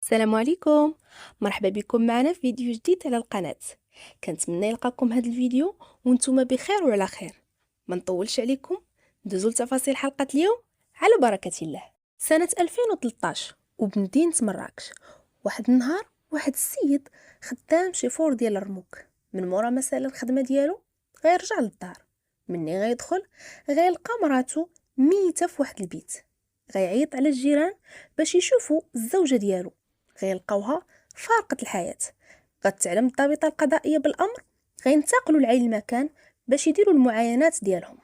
السلام عليكم. مرحبا بكم معنا في فيديو جديد على القناة. كنتمنى يلقاكم هذا الفيديو وانتم بخير وعلى خير. ما نطولش عليكم، ندوزو لتفاصيل حلقة اليوم على بركة الله. سنة 2013 وبمدينة مراكش، واحد النهار واحد السيد خدام شيفور ديال الرموك. من مورا ما سال الخدمة ديالو غيرجع للدار، مني غيدخل غيلقى مراتو ميتة في واحد البيت. غيعيط على الجيران باش يشوفوا الزوجة ديالو، غيلقاوها فارقة الحياة. غتعلم الضابطة القضائية بالأمر، غينتقلوا لعين المكان باش يديروا المعاينات ديالهم.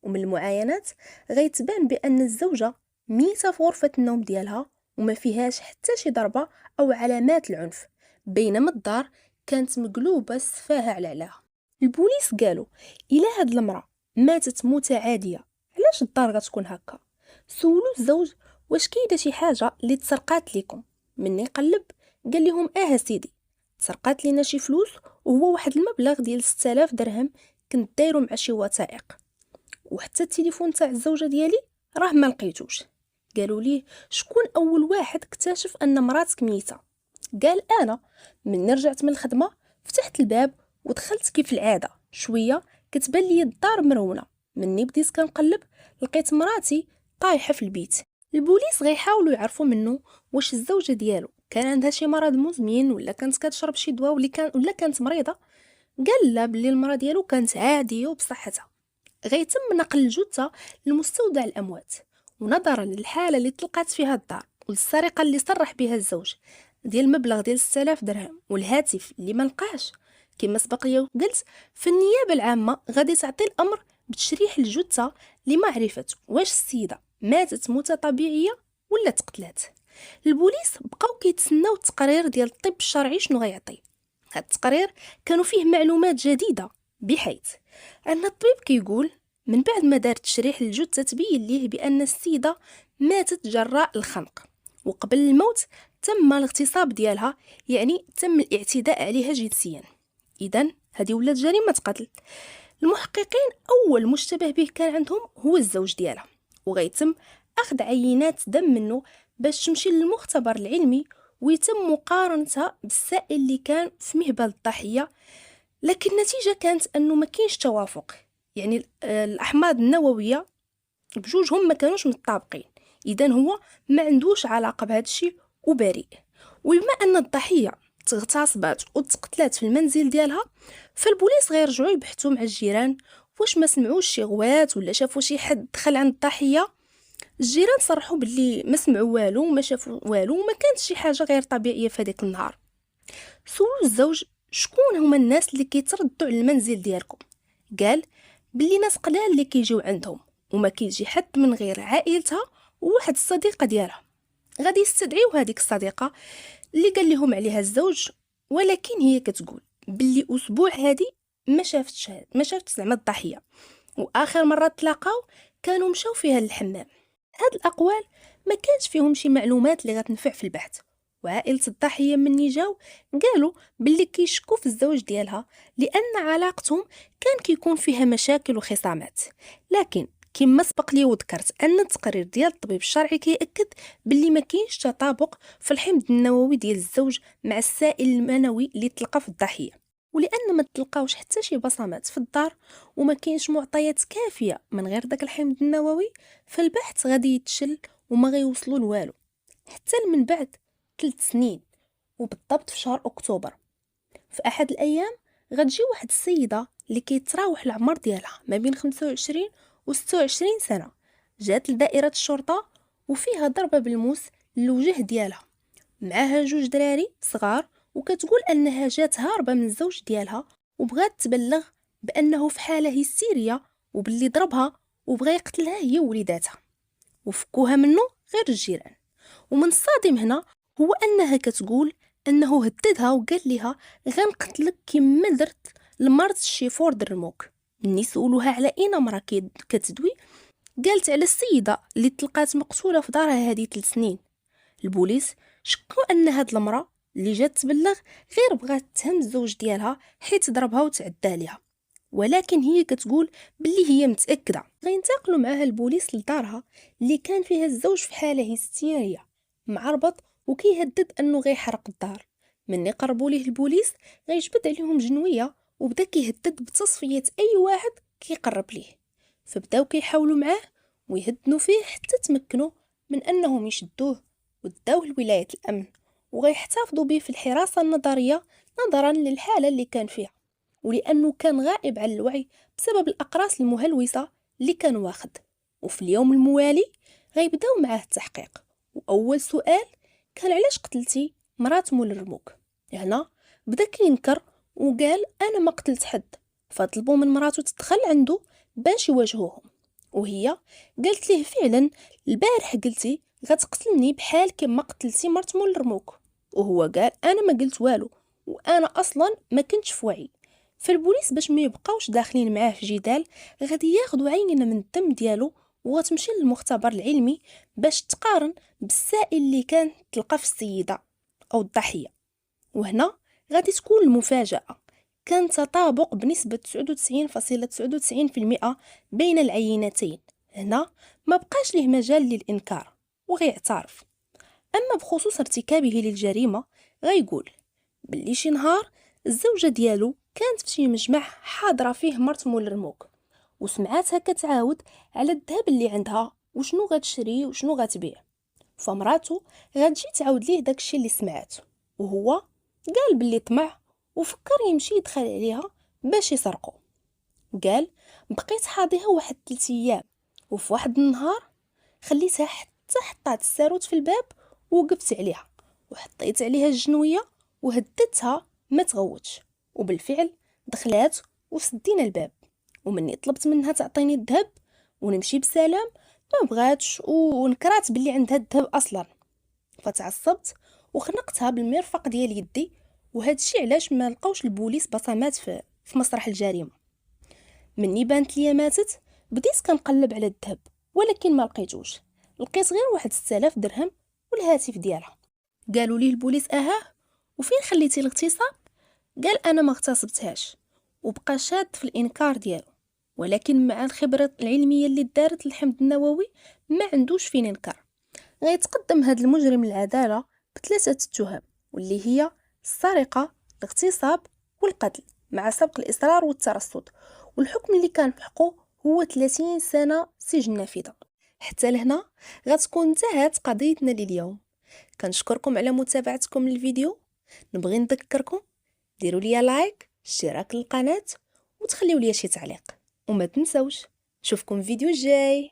ومن المعاينات غيتبان بأن الزوجة ميتة في غرفة النوم ديالها وما فيهاش حتى شي ضربة أو علامات العنف، بينما الدار كانت مقلوبة سفاها على علاها. البوليس قالوا إلا هاد المرأة ماتت موتة عادية، علاش الدار غتكون هكا؟ سولو الزوج واش كاينه شي حاجة اللي تسرقات ليكم. مني قلب قال لهم سيدي، تسرقات لينا شي فلوس وهو واحد المبلغ ديال 6000 درهم كنت دايرو مع شي وثائق، وحتى التليفون تاع الزوجة ديالي راه ما لقيتوش. قالوا ليه شكون اول واحد اكتشف ان مراتك ميتة؟ قال انا. من رجعت من الخدمة فتحت الباب ودخلت كيف العادة، شوية كتبان لي الدار مرونة. مني بديت كنقلب لقيت مراتي طايحة في البيت. البوليس غيحاولوا يعرفوا منه واش الزوجة ديالو كان عندها شي مرض مزمن ولا كانت كتشرب شي دواء ولا كانت مريضة. قال لا، بلي المرة ديالو كانت عادية وبصحتها. غيتم نقل الجثة لمستودع الأموات، ونظرا للحالة اللي تلقات فيها الدار والسرقة اللي صرح بها الزوج ديال المبلغ ديال 6000 درهم والهاتف اللي ما لقاش، كما سبق لي قلت، فالنيابة العامة غادي تعطي الأمر بتشريح الجثة لمعرفة واش السيدة ماتت موتة طبيعية ولا تقتلات. البوليس بقاو كيتسناو التقرير ديال الطب الشرعي شنو غيعطي. هاد التقرير كانوا فيه معلومات جديدة، بحيث أن الطبيب كيقول من بعد ما دار تشريح الجثة تبين ليه بأن السيدة ماتت جراء الخنق، وقبل الموت تم الاغتصاب ديالها، يعني تم الاعتداء عليها جنسيا. إذن هذه ولات جريمة قتل. المحققين أول مشتبه به كان عندهم هو الزوج ديالها، وغيتم أخذ عينات دم منه باش تمشي للمختبر العلمي ويتم مقارنتها بالسائل اللي كان في مهبل الضحية. لكن النتيجة كانت أنه ما كاينش توافق، يعني الأحماض النووية بجوجهم ما كانوش متطابقين. إذن هو ما عندوش علاقة بهذا الشيء وبريء. وبما أن الضحية تغتصبات وتقتلات في المنزل ديالها، فالبوليس غيرجعوا يبحثوا مع الجيران واش ما سمعوش شي غوات ولا شافوا شي حد دخل عند الضحية. الجيران صرحوا باللي ما سمعوا والو وما شافوا والو وما كانت شي حاجة غير طبيعية في هذاك النهار. سولو الزوج شكون هما الناس اللي كيتردوا على المنزل ديالكم. قال باللي ناس قلال اللي كيجيو عندهم وما كيجي حد من غير عائلتها وواحد الصديقة ديالها. غادي يستدعيو هذيك الصديقة اللي قال لهم عليها الزوج، ولكن هي كتقول باللي اسبوع هادي ما شافتش زعما الضحيه، واخر مره تلاقاو كانوا مشاو فيها للحمام. هاد الاقوال ما كانش فيهم شي معلومات اللي غتنفع في البحث. وعائله الضحيه مني جاو قالوا باللي كيشكوا في الزوج ديالها لان علاقتهم كان كيكون فيها مشاكل وخصامات. لكن كما سبق لي وذكرت ان التقرير ديال الطبيب الشرعي كيأكد باللي ما كاينش تطابق في الحمض النووي ديال الزوج مع السائل المنوي اللي تلقى في الضحيه. ولان ما تلقاوش حتى شي بصمات في الدار وما كاينش معطيات كافيه من غير داك الحمض النووي، فالبحث غادي يتشل وما غيوصلوا لوالو حتى من بعد 3 سنين، وبالضبط في شهر اكتوبر. في احد الايام غتجي واحد السيده اللي كيتراوح العمر ديالها ما بين 25 و 26 سنه، جات لدائره الشرطه وفيها ضربه بالموس للوجه ديالها، معاها 2 دراري صغار، وكتقول انها جات هاربه من الزوج ديالها وبغات تبلغ بانه في حاله هستيريه وباللي ضربها وبغى يقتلها هي ووليداتها، وفكوها منه غير الجيران. ومن الصادم هنا هو انها كتقول انه هددها وقال لها غنقتلك كما درت لمرت الشيفور درموك. مني سولوها على اين مرة كتدوي، قالت على السيده اللي تلقات مقتوله في دارها هذه 3 سنين. البوليس شكوا ان هاد المراه اللي جات تبلغ غير بغات تهم الزوج ديالها حيت ضربها وتعدى عليها، ولكن هي كتقول باللي هي متاكده. غينتقلوا معاها البوليس لدارها اللي كان فيها الزوج في حاله هستيريه، معربط وكيهدد انه غيحرق الدار. من قربوا ليه البوليس غيجبد عليهم جنويه، وبدا كيهدد بتصفيه اي واحد كيقرب ليه. فبداو كيحاولوا معاه ويهدنوا فيه حتى تمكنوا من انهم يشدوه وداوه لولايه الامن، وغيحتفظوا به في الحراسه النظريه نظرا للحاله اللي كان فيها، ولانه كان غائب عن الوعي بسبب الاقراص المهلوسه اللي كان واخد. وفي اليوم الموالي غيبداو معاه التحقيق، واول سؤال كان علاش قتلتي مرات مول الرموك. هنا بدا كينكر وقال انا ما قتلت حد، فطلبوا من مراته تدخل عنده باش يواجهوهم. وهي قالت ليه فعلا البارح قلتي غتقتلني بحال كما قتلتي مرت مول الرموك. وهو قال انا ما قلت والو، وانا اصلا ما كنتش في وعي. فالبوليس باش ما يبقاوش داخلين معاه في جدال غادي ياخذوا عينه من الدم ديالو وغتمشي للمختبر العلمي باش تقارن بالسائل اللي كان تلقى في السيدة أو الضحية. وهنا غادي تكون المفاجأة، كان تطابق بنسبة 99.99% بين العينتين. هنا ما بقاش له مجال للإنكار وغيعترف. أما بخصوص ارتكابه للجريمة غيقول باللي شي نهار الزوجة ديالو كانت في شي مجمع حاضرة فيه مرت مول الرموك، وسمعاتها كتعاود على الذهب اللي عندها وشنو غتشري وشنو غتبيع. فمراتو غتجي تعاود ليه داكشي اللي سمعاتو، وهو قال باللي طمع وفكر يمشي يدخل عليها باش يسرقو. قال بقيت حاضيها واحد 3 ايام، وفي واحد النهار خليتها حتى حطات الساروت في الباب ووقفت عليها وحطيت عليها الجنويه وهددتها ما تغوتش. وبالفعل دخلات وسدينا الباب، ومني طلبت منها تعطيني الذهب ونمشي بسلام ما بغاتش ونكرات باللي عندها الذهب اصلا. فتعصبت وخنقتها بالمرفق ديال يدي، وهذا الشيء علاش ما لقاوش البوليس بصمات في مسرح الجريمه. مني بانت ليا ماتت بديت كنقلب على الذهب ولكن ما لقيتوش، لقيت غير واحد 6000 درهم والهاتف ديالها. قالوا لي البوليس وفين خليتي الاغتصاب؟ قال انا ما اغتصبتهاش، وبقى شاد في الانكار ديالو. ولكن مع الخبرة العلمية اللي دارت الحمض النووي ما عندوش فين ينكر. غيتقدم هذا المجرم للعدالة ب3 تهم، واللي هي السرقة، الاغتصاب والقتل مع سبق الإصرار والترصد. والحكم اللي كان في حقه هو 30 سنة سجن نافذة. حتى لهنا غتكون انتهت قضيتنا لليوم. كنشكركم على متابعتكم للفيديو. نبغي نذكركم ديروا لي لايك، اشتراك للقناة، وتخليوا لي شي تعليق. وما تنسوش، نشوفكم فيديو جاي.